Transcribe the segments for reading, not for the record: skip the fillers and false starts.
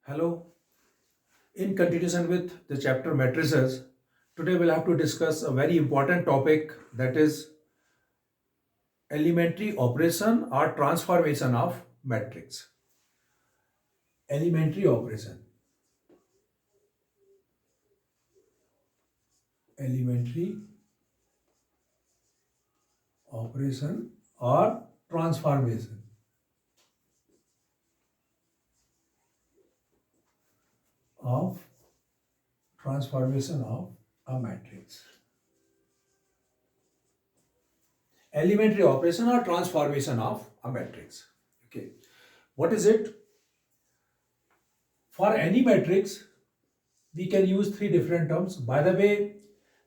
Hello. In continuation with the chapter matrices, today we'll have to discuss a very important topic, that is elementary operation or transformation of matrix. Elementary operation. Elementary operation or transformation of a matrix. Elementary operation or transformation of a matrix. Okay. What is it? For any matrix, we can use three different terms. By the way,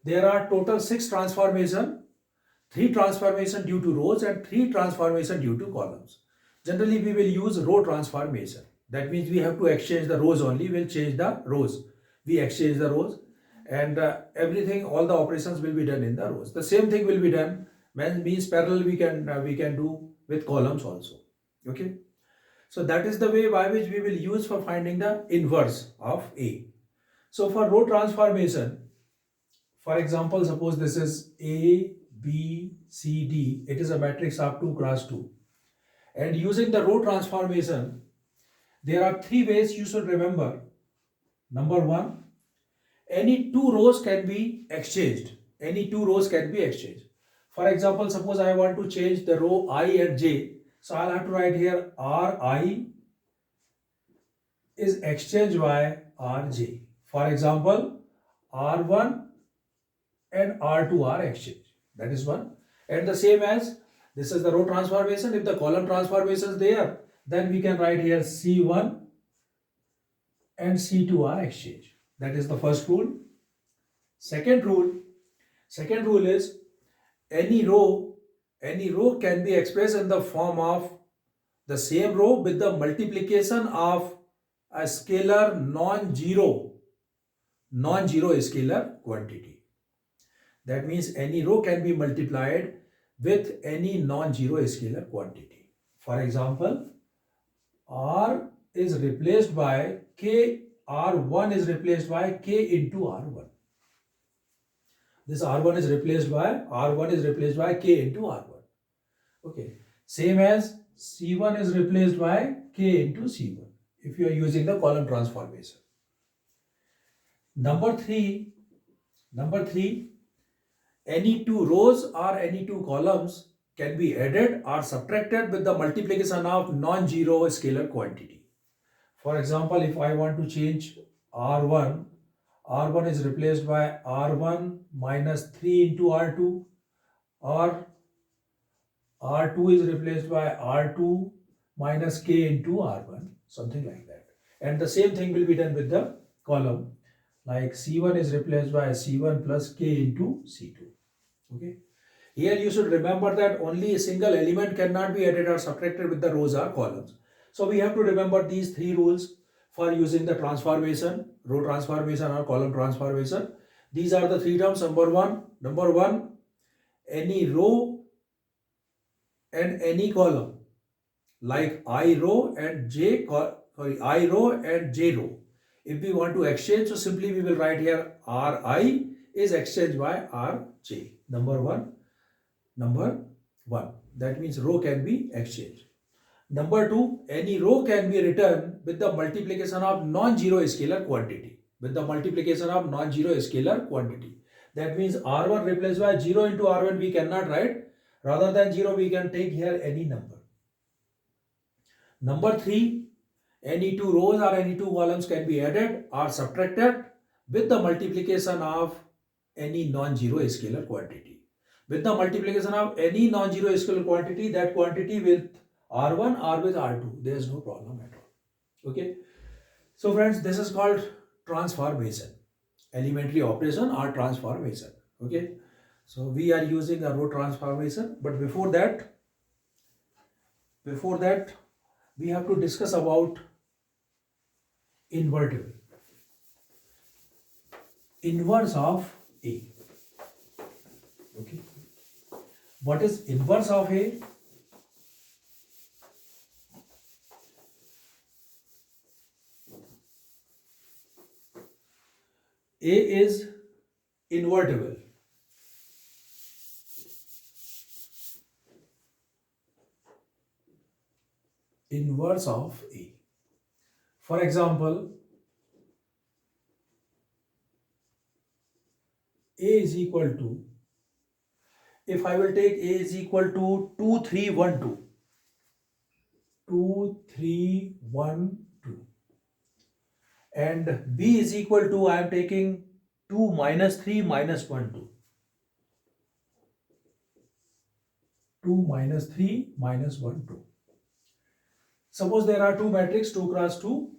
there are total six transformation, three transformation due to rows and three transformation due to columns. Generally, we will use row transformation. That means we have to exchange the rows only. We'll change the rows. We exchange the rows, and everything, all the operations will be done in the rows. The same thing will be done when means parallel. We can do with columns also. Okay. So that is the way by which we will use for finding the inverse of A. So for row transformation, for example, suppose this is A, B, C, D. It is a matrix of 2 cross 2. And using the row transformation, there are three ways you should remember. Number one, any two rows can be exchanged. Any two rows can be exchanged. For example, suppose I want to change the row I and J. So I'll have to write here Ri is exchanged by Rj. For example, R1 and R2 are exchanged. That is one. And the same as this is the row transformation. If the column transformation is there, then we can write here C1 and C2 are exchanged. That is the first rule. Second rule is any row can be expressed in the form of the same row with the multiplication of a scalar non-zero scalar quantity. That means any row can be multiplied with any non-zero scalar quantity. For example, R is replaced by K, R1 is replaced by K into R1. This R1 is replaced by K into R1. Okay. Same as C1 is replaced by K into C1 if you are using the column transformation. Number three, any two rows or any two columns can be added or subtracted with the multiplication of non-zero scalar quantity. For example, if I want to change R1 is replaced by R1 minus 3 into R2, or R2 is replaced by R2 minus K into R1, something like that. And the same thing will be done with the column, like C1 is replaced by C1 plus K into C2. Okay. Here you should remember that only a single element cannot be added or subtracted with the rows or columns. So we have to remember these three rules for using the transformation, row transformation or column transformation. These are the three terms. Number one, any row and any column, like I row and J row. If we want to exchange, so simply we will write here Ri is exchanged by Rj. Number one. That means row can be exchanged. Number two, any row can be written with the multiplication of non-zero scalar quantity. That means R1 replaced by 0 into R1 we cannot write. Rather than 0, we can take here any number. Number three, any two rows or any two columns can be added or subtracted with the multiplication of any non-zero scalar quantity. With the multiplication of any non-zero scalar quantity, that quantity with R1 or with R2, there is no problem at all. Okay. So friends, this is called transformation, elementary operation or transformation. Okay. So we are using a row transformation, but before that, we have to discuss about invertible. Inverse of A. Okay. What is inverse of A? A is invertible. Inverse of A. For example, A is equal to, if I will take A is equal to 2, 3, 1, 2. 2, 3, 1, 2. And B is equal to, I am taking 2 minus 3 minus 1, 2. 2 minus 3 minus 1, 2. Suppose there are two matrices 2 cross 2.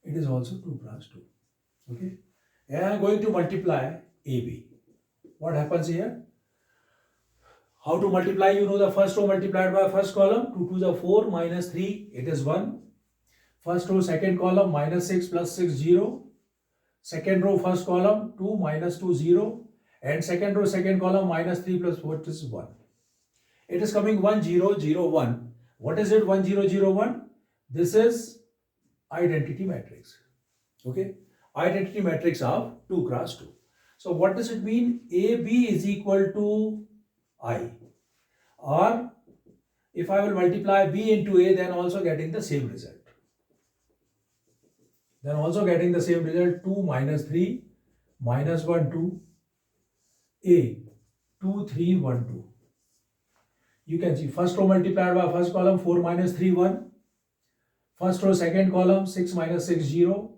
It is also 2 cross 2. Okay. And I am going to multiply AB. What happens here? How to multiply? You know the first row multiplied by first column. 2 to the 4 minus 3. It is 1. First row second column minus 6 plus 6 0. Second row first column 2 minus 2 0. And second row second column minus 3 plus 4 is 1. It is coming 1 0 0 1. What is it 1 0 0 1? This is identity matrix. Okay. Identity matrix of 2 cross 2. So what does it mean? AB is equal to I. Or if I will multiply B into A, then also getting the same result. Then also getting the same result, 2 minus 3 minus 1 2 A 2 3 1 2. You can see first row multiplied by first column 4 minus 3 1. First row second column 6 minus 6 0.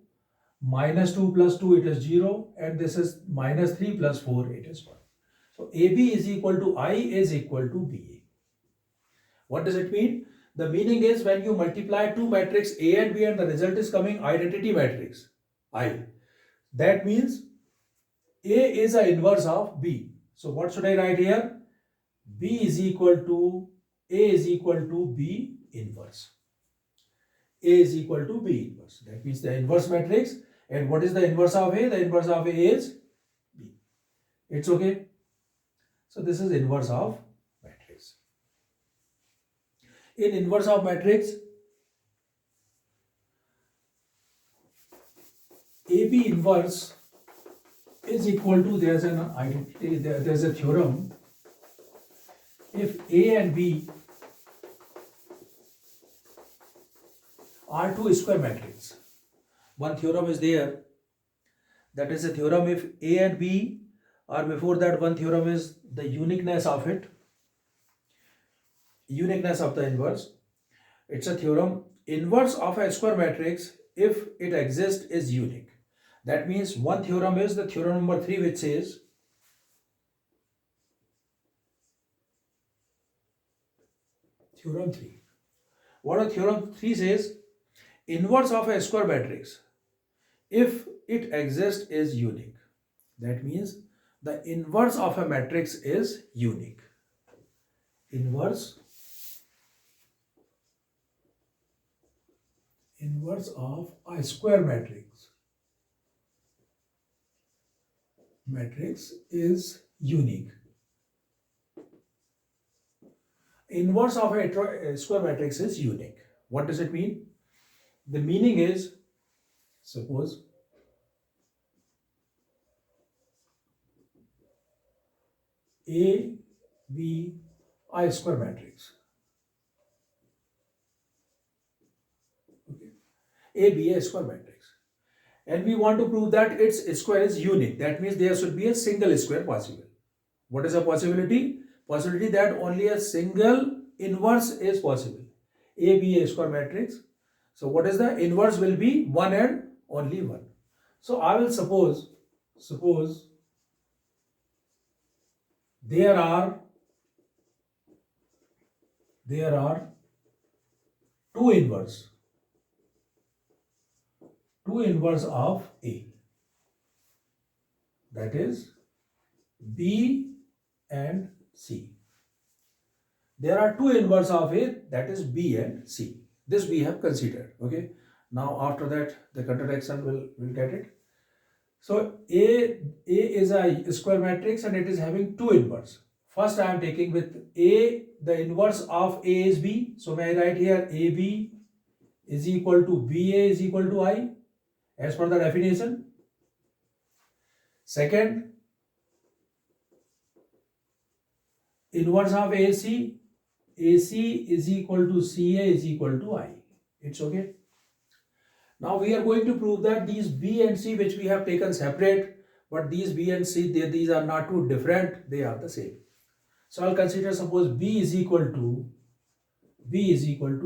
Minus 2 plus 2 it is 0, and this is minus 3 plus 4 it is 1. So AB is equal to I is equal to BA. What does it mean? The meaning is when you multiply two matrices A and B and the result is coming identity matrix I. That means A is a inverse of B. So what should I write here? B is equal to A is equal to B inverse. A is equal to B inverse. That means the inverse matrix. And what is the inverse of A? The inverse of A is B. It's okay. So this is inverse of matrix. In inverse of matrix, AB inverse is equal to, there's an identity, there's a theorem. If A and B are two square matrices, one theorem is there. That is a theorem if A and B, or before that one theorem is the uniqueness of it. Uniqueness of the inverse. It's a theorem. Inverse of a square matrix, if it exists, is unique. That means one theorem is the theorem number 3, which says theorem 3. What a theorem 3 says? Inverse of a square matrix, if it exists, is unique. That means the inverse of a matrix is unique. Inverse of a square matrix is unique. Inverse of a square matrix is unique. What does it mean? The meaning is, suppose A, B, I square matrix. Okay. A, B, I square matrix. And we want to prove that its square is unique. That means there should be a single square possible. What is a possibility? Possibility that only a single inverse is possible. A, B, A square matrix. So what is the inverse will be 1 and only 1. So I will suppose there are two inverse of A, that is B and C. There are two inverse of A, that is B and C. This we have considered. Okay. Now after that the contradiction will get it. So A is a square matrix and it is having two inverse. First I am taking with A, the inverse of A is B. So may I write here AB is equal to BA is equal to I. as per the definition. Second, inverse of AC, AC is equal to CA is equal to I. It's okay. Now we are going to prove that these B and C which we have taken separate, but these B and C, these are not too different, they are the same. So I'll consider suppose B is equal to BI. B is equal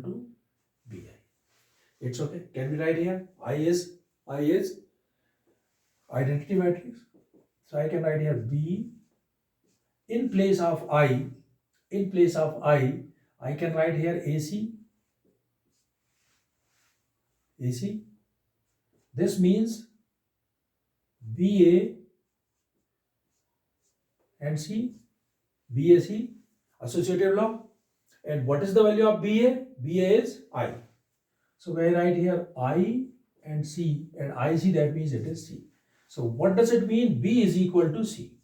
to BI. It's okay. Can we write here? I is identity matrix. So I can write here B in place of I. I can write here AC. This means BA and C, BAC, associative law. And what is the value of BA? BA is I. So when I write here I and C and IC, that means it is C. So what does it mean? B is equal to C.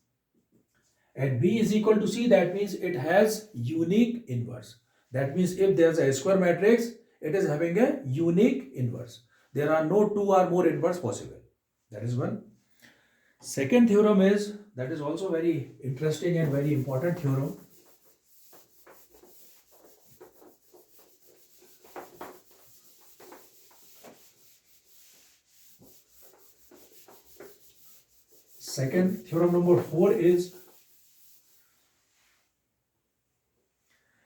And B is equal to C, that means it has unique inverse. That means if there is a square matrix, it is having a unique inverse. There are no two or more inverse possible. That is one. Second theorem is, that is also very interesting and very important theorem. Second, theorem number 4 is,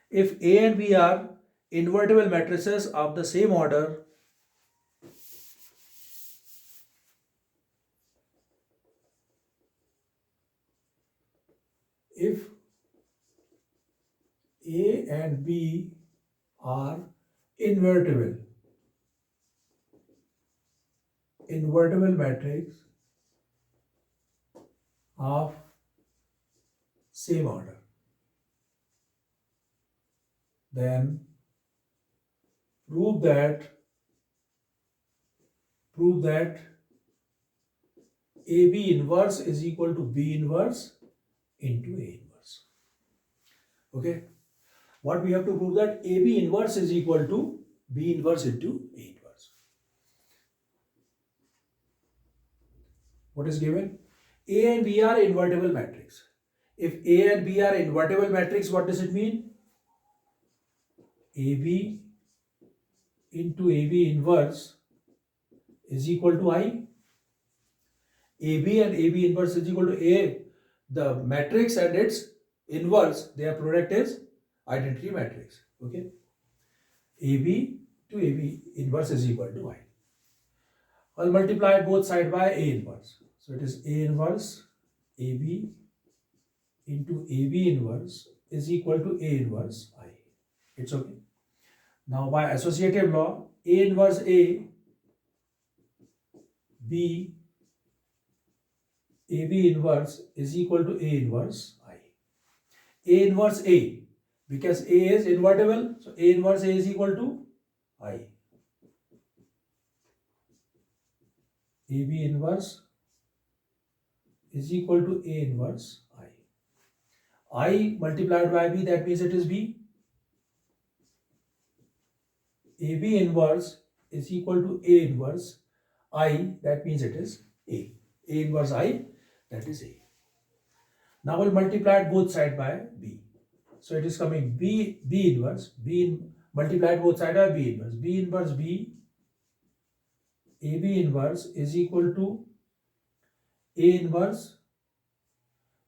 if A and B are invertible matrices of the same order, if A and B are invertible matrix of same order, then prove that AB inverse is equal to B inverse into A inverse. Okay, what we have to prove, that AB inverse is equal to B inverse into A inverse. What is given? A and B are invertible matrix. If A and B are invertible matrix, what does it mean? AB into AB inverse is equal to I. AB and AB inverse is equal to A. The matrix and its inverse, their product is identity matrix. Okay. AB to AB inverse is equal to I. I'll multiply both sides by A inverse. So it is A inverse AB into AB inverse is equal to A inverse I. It's okay. Now by associative law, A inverse A, B, AB inverse is equal to A inverse I. A inverse A, because A is invertible, so A inverse A is equal to I. AB inverse is equal to A inverse I. I multiplied by B, that means it is B. AB inverse is equal to A inverse I, that means it is A. A inverse I, that is A. Now we'll multiply both sides by B. So it is coming B inverse, multiplied both sides by B inverse. B inverse B, AB inverse is equal to A inverse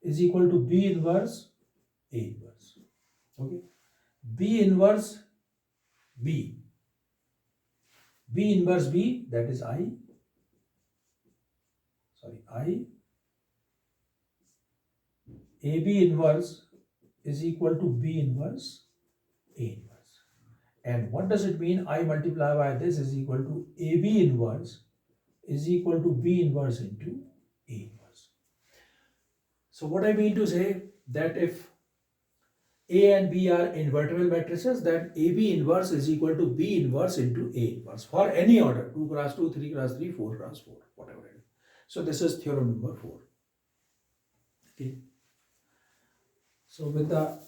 is equal to B inverse A inverse. Okay. B inverse B. B inverse B, that is I. AB inverse is equal to B inverse A inverse. And what does it mean? I multiply by this is equal to AB inverse is equal to B inverse into A inverse. So what I mean to say, that if A and B are invertible matrices, then AB inverse is equal to B inverse into A inverse for any order, 2 cross 2, 3 cross 3, 4 cross 4, whatever it is. So this is theorem number 4. Okay. So with the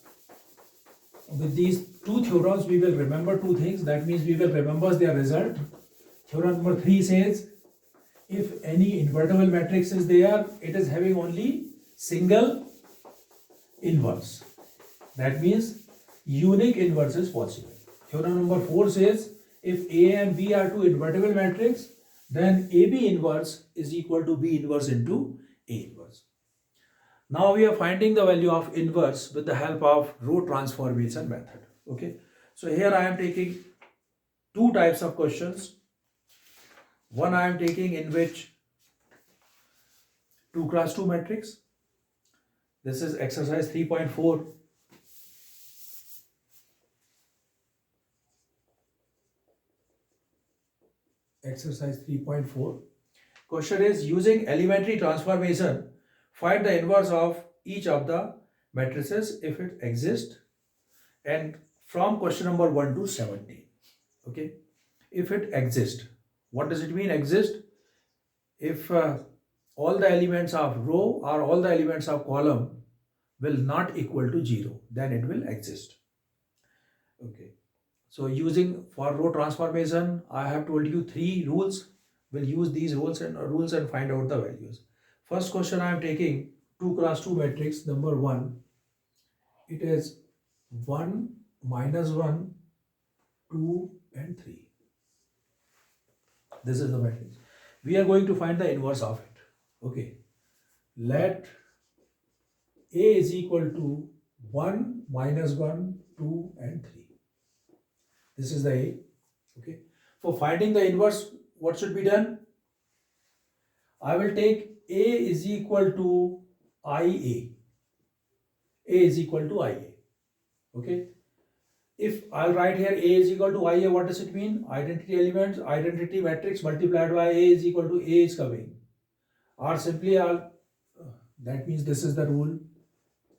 with these two theorems, we will remember two things. That means we will remember their result. Theorem number 3 says, if any invertible matrix is there, it is having only single inverse. That means unique inverse is possible. Theorem number 4 says, if A and B are two invertible matrix, then AB inverse is equal to B inverse into A inverse. Now we are finding the value of inverse with the help of row transformation method. Okay. So here I am taking two types of questions. One I am taking in which 2 cross 2 matrix. This is exercise 3.4. Exercise 3.4. Question is, using elementary transformation, find the inverse of each of the matrices if it exists, and from question number 1 to 17. Okay. If it exists, what does it mean exist? If all the elements of row or all the elements of column will not equal to 0, then it will exist. Okay. So using for row transformation, I have told you 3 rules. We'll use these rules and find out the values. First question I am taking 2 cross 2 matrix number 1. It is 1, -1, 2 and 3. This is the matrix. We are going to find the inverse of it. Okay. Let A is equal to 1, -1, 2 and 3. This is the A. Okay. For finding the inverse, what should be done? I will take A is equal to IA. A is equal to IA. Okay. If I'll write here A is equal to IA, what does it mean? Identity elements, identity matrix multiplied by A is equal to A is coming. Or simply that means this is the rule.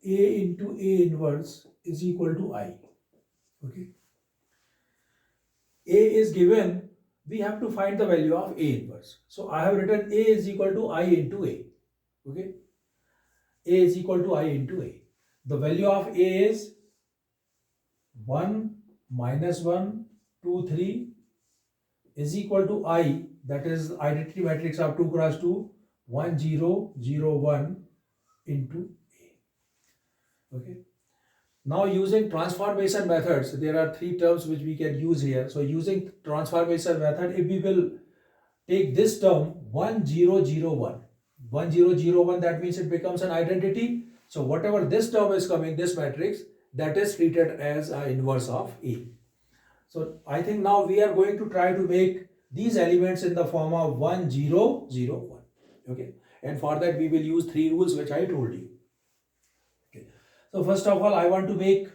A into A inverse is equal to I. Okay. A is given, we have to find the value of A inverse. So I have written A is equal to I into A. Okay. A is equal to I into A. The value of A is 1, -1, 2, 3 is equal to I, that is identity matrix of 2 cross 2, 1, 0, 0, 1 into A. Okay. Now using transformation methods, there are 3 terms which we can use here. So using transformation method, if we will take this term 1, 0, 0, 1. 1, 0, 0, 1, that means it becomes an identity. So whatever this term is coming, this matrix, that is treated as an inverse of A. So I think now we are going to try to make these elements in the form of 1, 0, 0, 1. Okay. And for that we will use 3 rules which I told you. Okay. So first of all, I want to make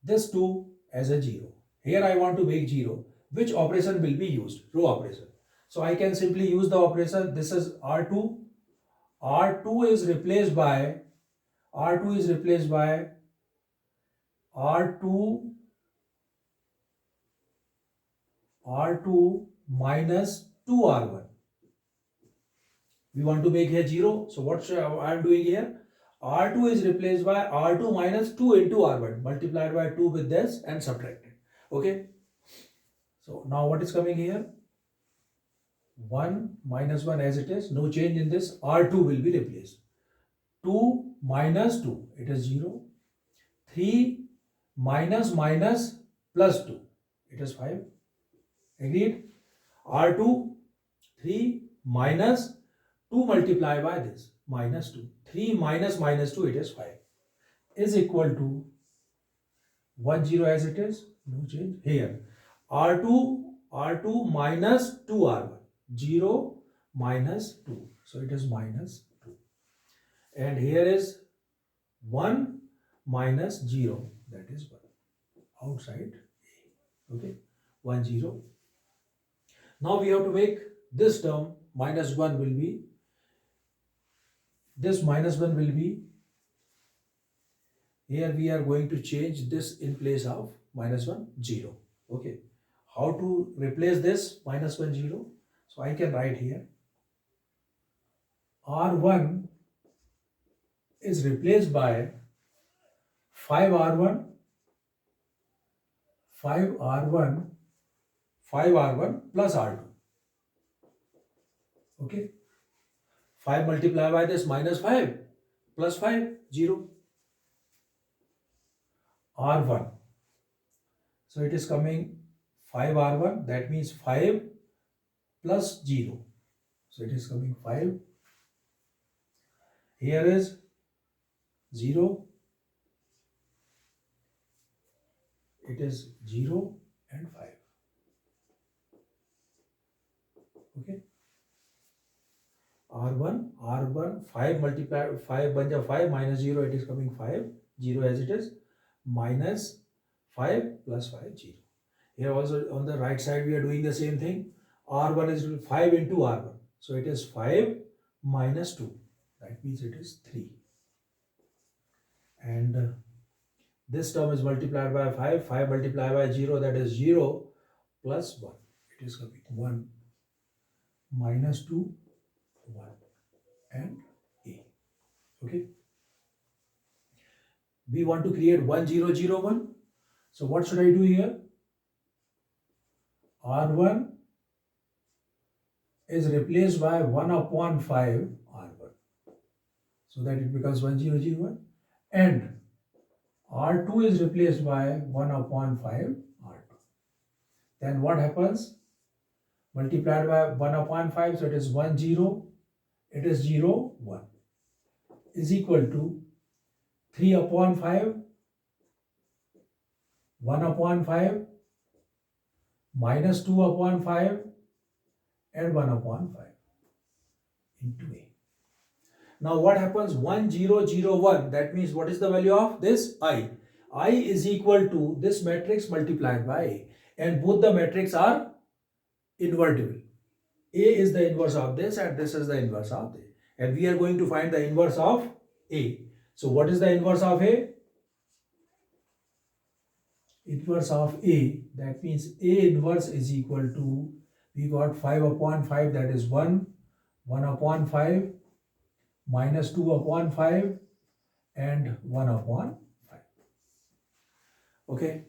this 2 as a 0. Here I want to make 0. Which operation will be used? Row operation. So I can simply use the operation. This is R2. R2 is replaced by R2 minus 2R1. We want to make here 0. So what I am doing here? R2 is replaced by R2 minus 2 into R1 multiplied by 2 with this and subtracted. Okay. So now what is coming here? 1 minus 1 as it is. No change in this. R2 will be replaced. 2 minus 2. It is 0. 3 minus plus 2. It is 5. Agreed? R2, 3 minus 2 multiplied by this, minus 2. 3 minus 2, it is 5. Is equal to 1, 0 as it is. No change. Here, R2 minus 2R1. 0 minus 2. So it is minus 2. And here is 1 minus 0. That is 1. Outside A. Okay. 1, 0. Now we have to make this term minus 1 will be, this minus 1 will be, here we are going to change this in place of minus 1, 0. Okay. How to replace this minus 1, 0? So I can write here R1 is replaced by 5R1 5r1 5r1 plus r2. Okay, 5 multiplied by this minus 5 plus 5 0 r1, so it is coming 5r1, that means 5 plus 0, so it is coming 5. Here is 0, it is 0 and 5. Okay, r1 5 multiplied 5 banja 5 minus 0, it is coming 5 0 as it is, minus 5 plus 5 0. Here also on the right side we are doing the same thing. R1 is 5 into R1, so it is 5 minus 2, that means it is 3, and this term is multiplied by 5, 5 multiplied by 0, that is 0 plus 1, it is coming 1 minus 2 1 and A. Okay, we want to create 1 0 0 1, so what should I do here? R1 is replaced by 1 upon 5 R1, so that it becomes 1 0 0 1, and R2 is replaced by 1 upon 5 R2. Then what happens? Multiplied by 1 upon 5, so it is 1 0, it is 0 1, is equal to 3 upon 5, 1 upon 5, minus 2 upon 5, and 1 upon 5 into A. Now what happens? 1 0 0 1, that means what is the value of this? I. I is equal to this matrix multiplied by A, and both the matrices are invertible. A is the inverse of this and this is the inverse of A, and we are going to find the inverse of A. So what is the inverse of A? Inverse of A, that means A inverse is equal to, we got 5 upon 5, that is 1, 1 upon 5, minus 2 upon 5, and 1 upon 5. Okay,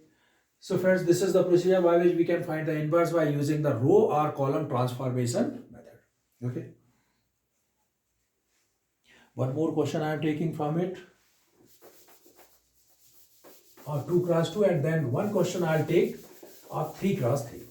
so friends, this is the procedure by which we can find the inverse by using the row or column transformation method. Okay, one more question I am taking from it, 2 cross 2, and then one question I'll take of 3 cross 3.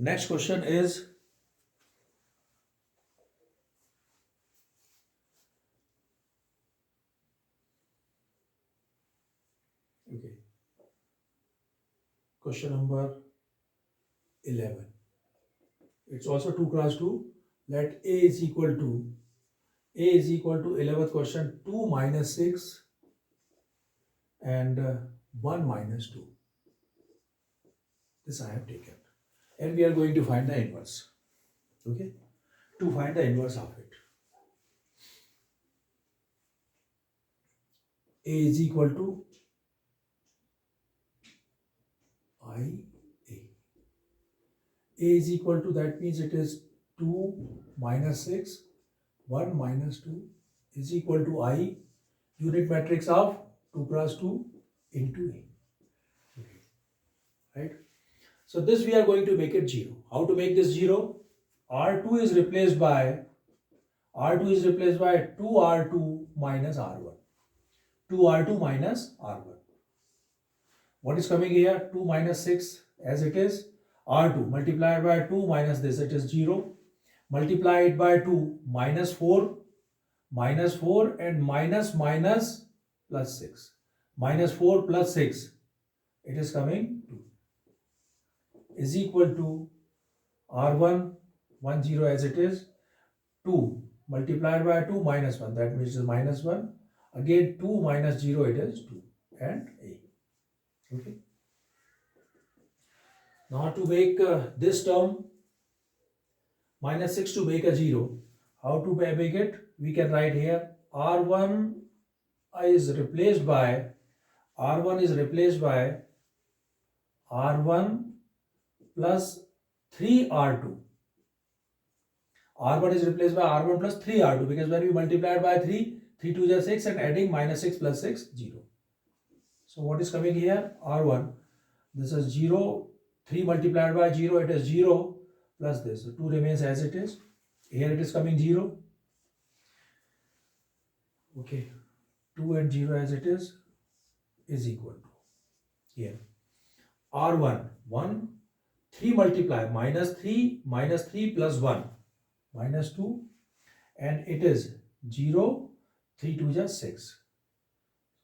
Next question is, okay, question number 11. It's also 2 cross 2. Let A is equal to 11th question, 2 minus 6 and 1 minus 2. This I have taken, and we are going to find the inverse. Okay, to find the inverse of it, A is equal to I A. A is equal to, that means it is 2 minus 6, 1 minus 2 is equal to I, unit matrix of 2 cross 2 into A. Okay, right? So this we are going to make it 0. How to make this 0? R2 is replaced by 2R2 minus R1. 2R2 minus R1. What is coming here? 2 minus 6 as it is. R2 multiplied by 2 minus this, it is 0. Multiplied by 2 minus 4 and minus plus 6. Minus 4 plus 6, it is coming 2, is equal to R1 1 0 as it is, 2 multiplied by 2 minus 1, that means it is minus 1, again 2 minus 0, it is 2, and A. Okay, now to make this term minus 6 to make a 0, how to make it? We can write here R1 is replaced by R1 plus 3R2. R1 is replaced by R1 plus 3R2 because when we multiply it by 3, 3 2 is 6 and adding minus 6 plus 6, 0. So what is coming here? R1. This is 0. 3 multiplied by 0, it is 0 plus this. So 2 remains as it is. Here it is coming 0. Okay. 2 and 0 as it is equal to here. R1. 1. 3 multiply minus 3 plus 1 minus 2 and it is 0. 3 2 is 6.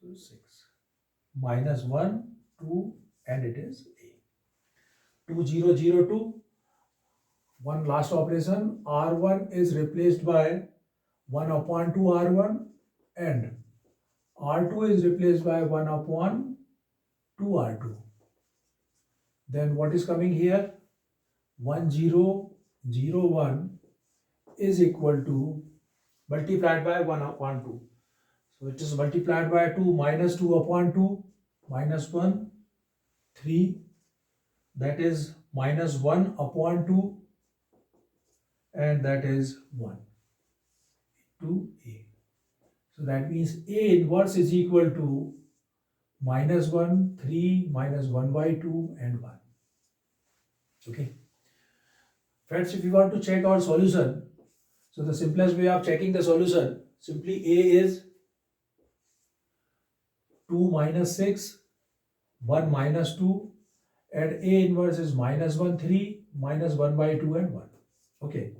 So 6 minus 1 2 and it is 2 0 0 2. One last operation. R1 is replaced by 1 upon 2 R1 and R2 is replaced by 1 upon 2 R2. Then what is coming here? 1 0 0 1 is equal to multiplied by 1 upon 2. So it is multiplied by 2 minus 2 upon 2 minus 1 3, that is minus 1 upon 2 and that is 1 to A. So that means A inverse is equal to minus 1 3 minus 1 by 2 and 1. Okay. Friends, if you want to check our solution, so the simplest way of checking the solution, simply A is 2 minus 6, 1 minus 2 and A inverse is minus 1 3 minus 1 by 2 and 1. Okay.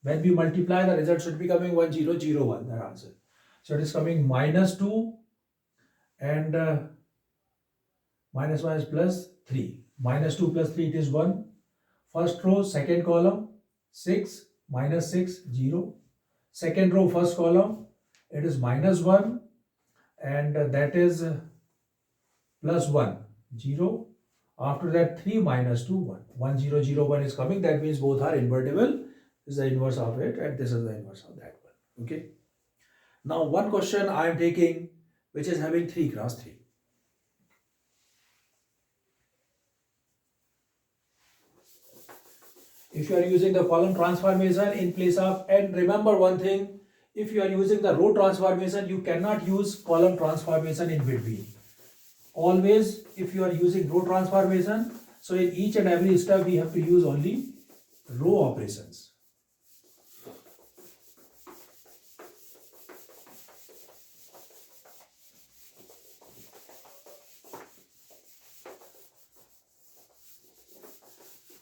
When we multiply, the result should be coming 1 0 0 1, that answer. So it is coming minus 2 and minus 1 is plus 3. Minus 2 plus 3 it is 1. First row, second column, 6 minus 6 0. Second row, first column, it is minus 1 and that is plus 1 0. After that 3 minus 2 1. 1 0 0 1 is coming, that means both are invertible. This is the inverse of it and this is the inverse of that one. Okay. Now one question I am taking which is having 3 cross 3. If you are using the column transformation in place of, and remember one thing, if you are using the row transformation, you cannot use column transformation in between. Always, if you are using row transformation, so in each and every step we have to use only row operations.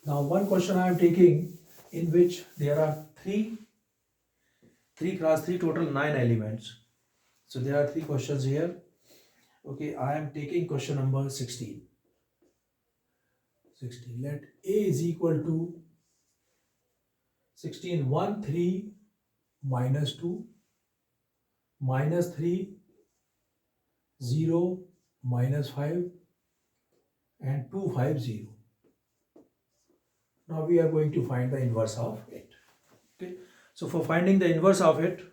Now one question I am taking in which there are 3 cross 3, total 9 elements. So there are 3 questions here. Okay, I am taking question number 16. 16. Let A is equal to 16 1 3 minus 2 minus 3 0 minus 5 and 2 5 0. Now we are going to find the inverse of it. Okay. So for finding the inverse of it,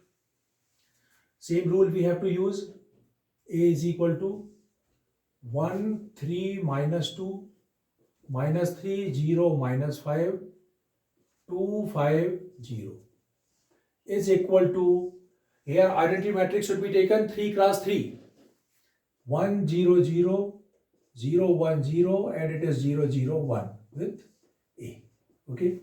same rule we have to use. A is equal to 1 3 minus 2 minus 3 0 minus 5 2 5 0 is equal to, here identity matrix should be taken 3 cross 3, 1 0 0 0 1 0 and it is 0 0 1 with A. Okay.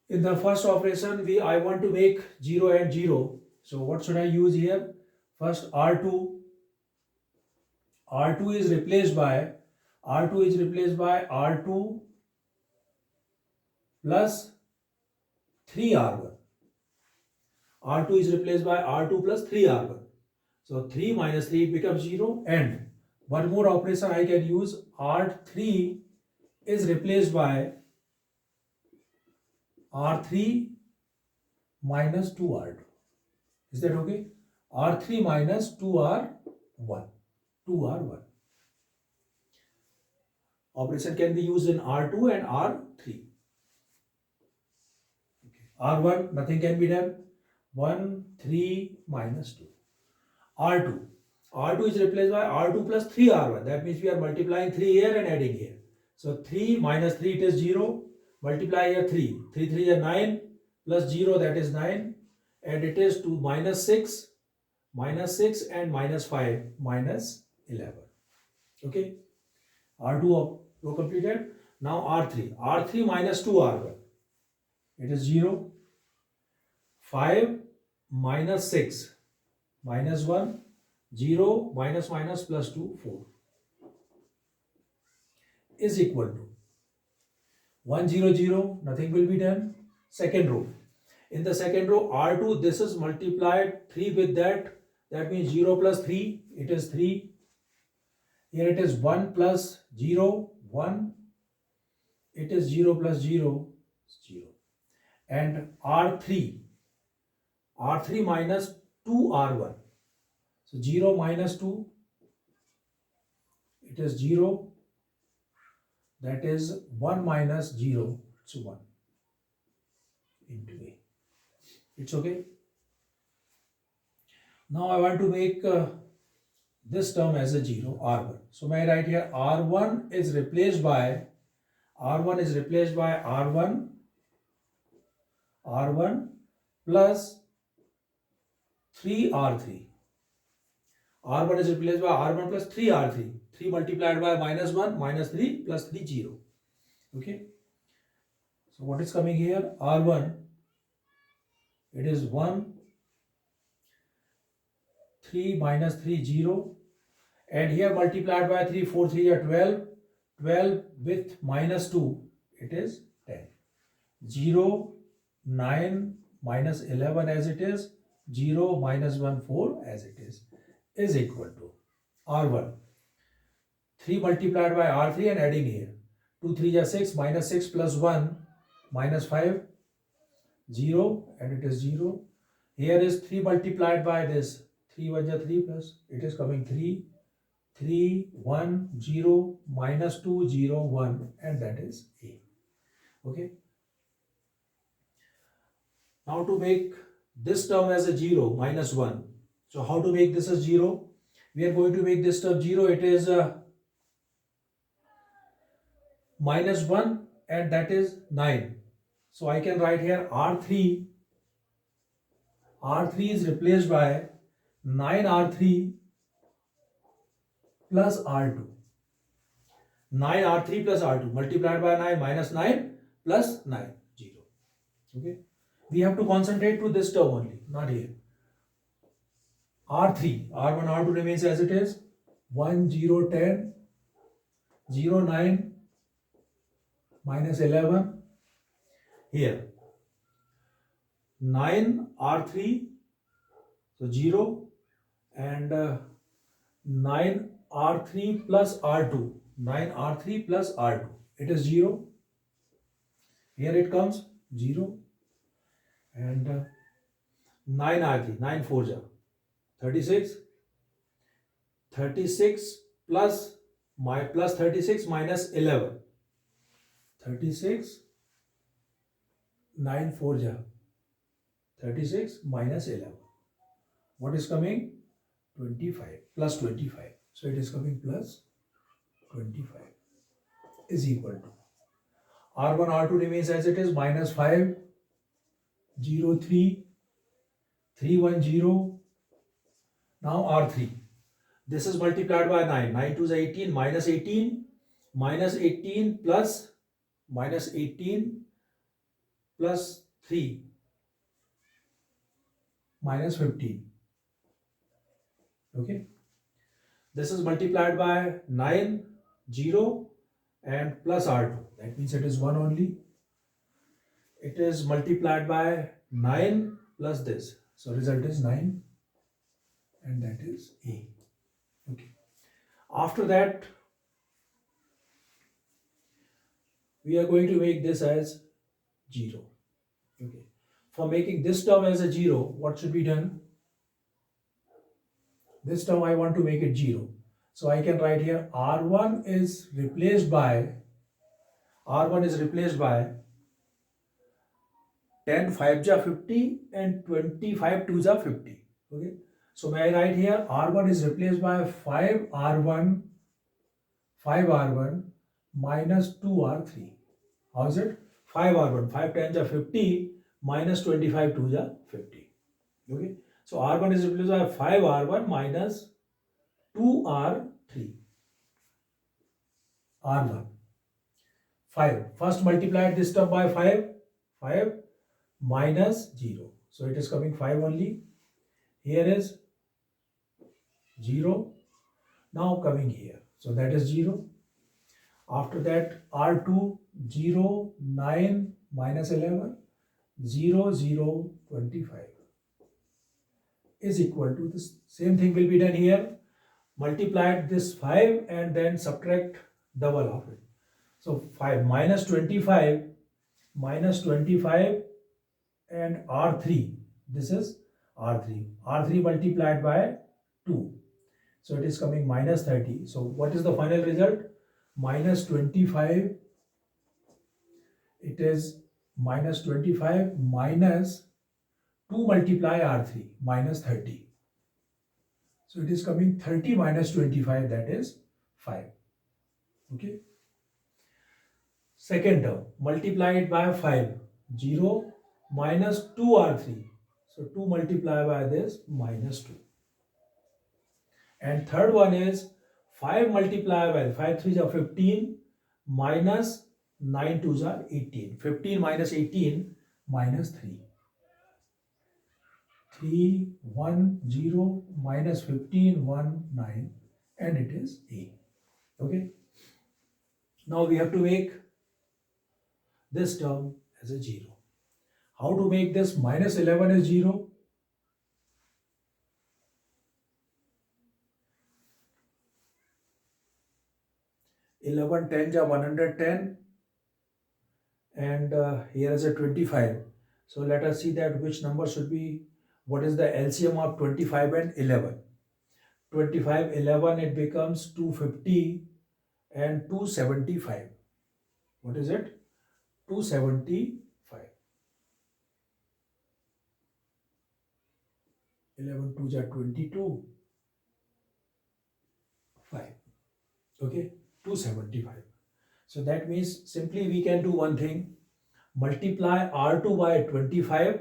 In the first operation, I want to make 0 and 0. So what should I use here? First R2 is replaced by R2 plus 3R1. R2 is replaced by R2 plus 3R1. So 3 minus 3 becomes 0 and one more operation I can use. R3 is replaced by R3 minus 2R2. Is that okay? R3 minus 2R1. Operation can be used in R2 and R3. Okay. R1, nothing can be done. 1, 3 minus 2. R2 is replaced by R2 plus 3R1. That means we are multiplying 3 here and adding here. So 3 minus 3 it is 0. Multiply here 3. 3 3 is 9 plus 0 that is 9. And it is to minus 6 and minus 5 minus 11. Okay. R2 row completed. Now R3. R3 minus 2R1. It is 0. 5 minus 6 minus 1. 0 minus minus plus 2 4 is equal to 1 0 0, nothing will be done. Second row. In the second row, R2, this is multiplied 3 with that. That means 0 plus 3, it is 3. Here it is 1 plus 0, 1. It is 0 plus 0, 0. And R3 minus 2R1. So 0 minus 2, it is 0. That is 1 minus 0, it's 1 into A. It's okay. Now I want to make this term as a 0, R1. So may I write here R1 is replaced by R1 plus 3R3. R1 is replaced by R1 plus 3R3. 3 multiplied by minus 1 minus 3 plus 3 0. Okay. So what is coming here? R1, it is 1, 3 minus 3 0. And here multiplied by 3, 4 3 are 12. 12 with minus 2, it is 10. 0, 9 minus 11 as it is. 0 minus 1, 4 as it is equal to R1. 3 multiplied by R3 and adding here. 2 3 are 6, minus 6 plus 1, minus 5, 0, and it is 0. Here is 3 multiplied by this. 3 1 are 3 plus, it is coming 3. 3, 1, 0, minus 2, 0, 1, and that is A. Okay. Now to make this term as a 0, minus 1. So how to make this as 0? We are going to make this term 0. It is minus 1 and that is 9. So I can write here R3 is replaced by 9R3 plus R2. 9R3 plus R2 multiplied by 9 minus 9 plus 9, 0. Okay. We have to concentrate to this term only, not here. R3, R1, R2 remains as it is. 1, 0, 10, 0, 9, minus 11. Here, 9, R3, so 0, and 9, R3 plus R2. 9, R3 plus R2. It is 0. Here it comes 0. And 9 R3, 9 4s are 36. 36 plus 36 minus 11. 36, 9 4s are 36 minus 11. What is coming? 25 plus 25. So it is coming plus 25 is equal to R1, R2 remains as it is, minus 5, 0, 3, 3, 1, 0. Now R3. This is multiplied by 9. 9 2 is 18, minus 18, minus 18 plus minus 18 plus 3, minus 15. Okay. This is multiplied by 9, 0 and plus R2. That means it is 1 only. It is multiplied by 9 plus this. So result is 9 and that is A. Okay. After that, we are going to make this as 0. Okay. For making this term as a 0, what should be done? This term I want to make it 0. So I can write here R1 is replaced by 10 5s are 50 and 25 2s are 50. Okay. So may I write here R1 is replaced by 5R1 minus 2R3. How is it? 5R1. 5 times are 50 minus 25 2s are 50. Okay. So R1 is replaced by 5R1 minus 2R3. R1. 5. First multiply this term by 5. 5 minus 0. So it is coming 5 only. Here is 0. Now coming here. So that is 0. After that R2 0 9 minus 11 0 0 25 is equal to this. Same thing will be done here. Multiply this 5 and then subtract double of it. So 5 minus 25 and R3. This is R3. R3 multiplied by 2. So it is coming minus 30. So what is the final result? Minus 25. It is minus 25 minus 2 multiply R3 minus 30. So it is coming 30 minus 25, that is 5. Okay. Second term, multiply it by 5. 0 minus 2R3. So 2 multiply by this minus 2. And third one is 5 multiply by 5 3s are 15 minus 9 2s are 18. 15 minus 18 minus 3. 3 1 0 minus 15 1 9 and it is A. Okay. Now we have to make this term as a 0. How to make this minus 11 as 0? Eleven tens are 110 and here is a 25. So let us see that which number should be, what is the LCM of 25 and 11. 25, 11, it becomes 250 and 275. What is it? 275. 11 2s are 22. 5. Okay, 275. So that means simply we can do one thing. Multiply R2 by 25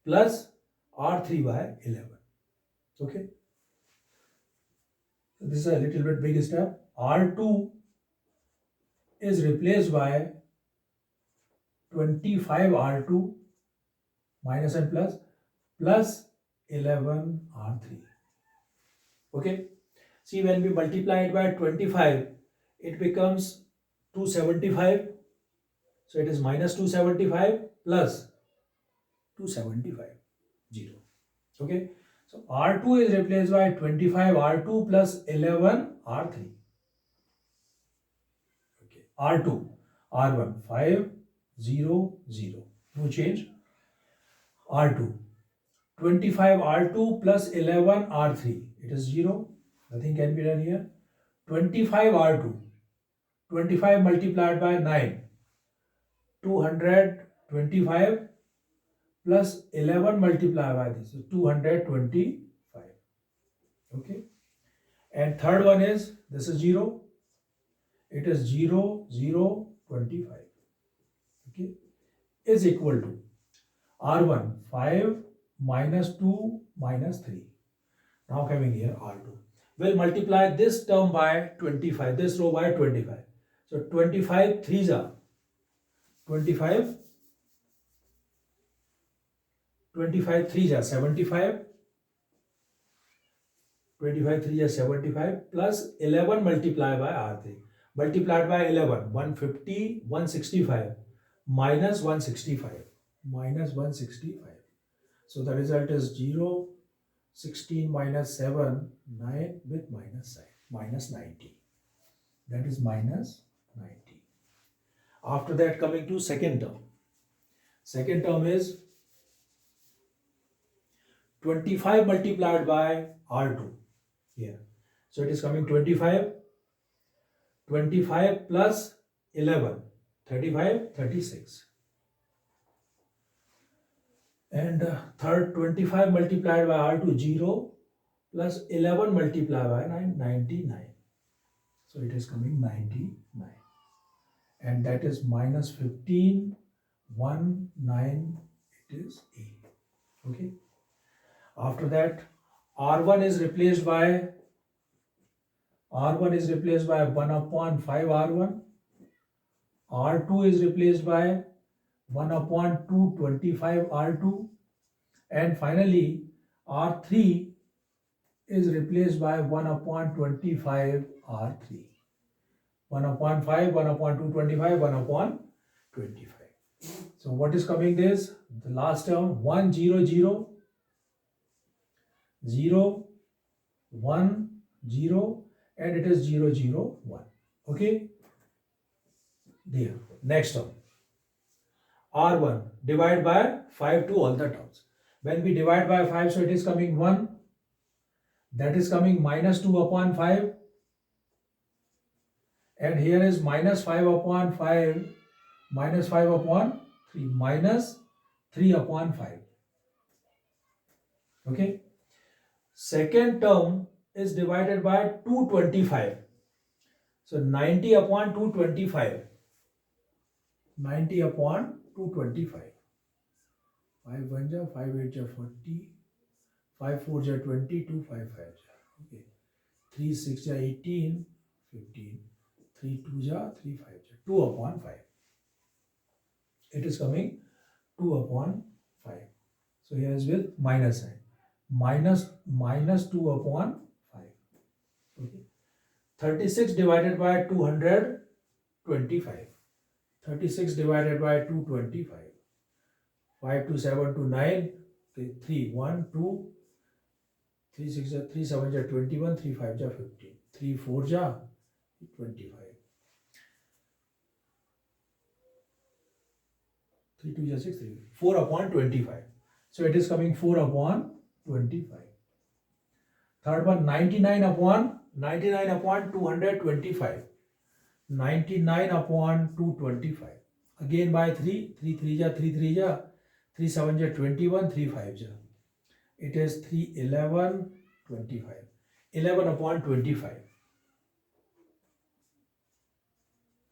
plus R3 by 11. Okay. So this is a little bit big step. R2 is replaced by 25 R2 minus and plus 11 R3. Okay. See, when we multiply it by 25, it becomes 275. So it is minus 275 plus 275. 0. Okay. So R2 is replaced by 25 R2 plus 11 R3. Okay. R2, R1, 5, 0, 0. No change. R2, 25 R2 plus 11 R3. It is 0. Nothing can be done here. 25 R2. 25 multiplied by 9. 225 plus 11 multiplied by this. So 225. Okay. And third one is, this is 0. It is 0, 0, 25. Okay. Is equal to R1, 5 minus 2 minus 3. Now coming here, R2. We'll multiply this term by 25, this row by 25. So 25 3s are 25 3s are 75. 25 3s are 75 plus 11 multiplied by R3. Multiplied by 11, 150, 165 minus 165. Minus 165. So the result is 0, 16 minus 7, 9 with minus sign, minus 90. That is minus 90. After that, coming to second term. Second term is 25 multiplied by R2 here. So it is coming 25 plus 11, 35, 36. And third, 25 multiplied by R2, 0 plus 11 multiplied by 9, 99. So it is coming 99. And that is minus 15, 1, 9, it is A. Okay. After that, R1 is replaced by 1 upon 5 R1. R2 is replaced by 1 upon 225 R2. And finally, R3 is replaced by 1 upon 25 R3. 1 upon 5, 1 upon 225, 1 upon 25. So what is coming this? The last term 1, 0, 0, 0, 1, 0, and it is 0, 0, 1. Okay? There. Next term. R1 divide by 5 to all the terms. When we divide by 5, so it is coming 1. That is coming minus 2 upon 5. And here is minus 5 upon 5, minus 5 upon 3, minus 3 upon 5. Okay. Second term is divided by 225. So 90 upon 225. 90 upon 225. 5 1 ja, 5 8 ja 40. 5 4 ja 20, 2 5 5 ja. Okay. 3 6 ja 18, 15. 3 2 ja 3 5 ja. 2 upon 5. It is coming 2 upon 5. So here is with minus sign. Minus 2 upon 5. Okay. 36 divided by 225. 36 divided by 225. 5 to 7 to 9. Okay, 3 1 2. 3 6 ja 3 7 ja 21. 3 5 ja 15. 3 4 ja 25. 3 2 ja 6 3. 4 upon 25. So it is coming 4 upon 25. Third one 99 upon 225. 99 upon 225. Again by 3. 3 3 ja 3 3 ja. 3 7 ja 21. 3 5 ja. It is 3 11 25. 11 upon 25.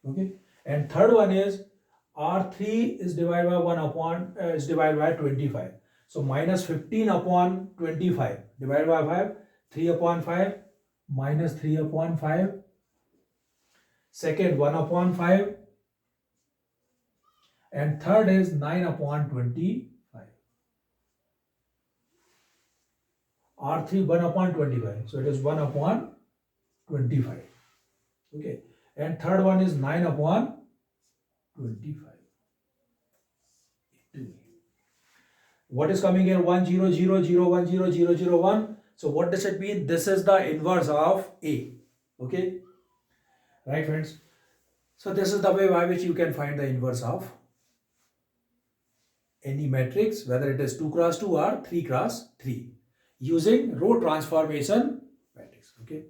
Okay. And third one is R3 is divided by 1 upon is divided by 25. So minus 15 upon 25 divided by 5. 3 upon 5 minus 3 upon 5. Second 1 upon 5. And third is 9 upon 25. R3 1 upon 25. So it is 1 upon 25. Okay. And third one is 9 upon 25. What is coming here? 1 0 0 0 1 0 0 0 1. So what does it mean? This is the inverse of A. Okay. Right, friends. So this is the way by which you can find the inverse of any matrix, whether it is 2 cross 2 or 3 cross 3, using row transformation matrix. Okay.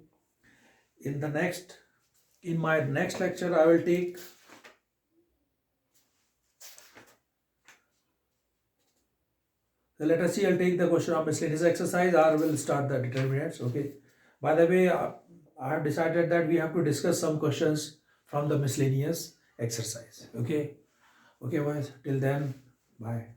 In my next lecture, I will take let us see, I'll take the question of miscellaneous exercise or we'll start the determinants. Okay. By the way, I have decided that we have to discuss some questions from the miscellaneous exercise. Okay. Okay, guys. Till then, bye.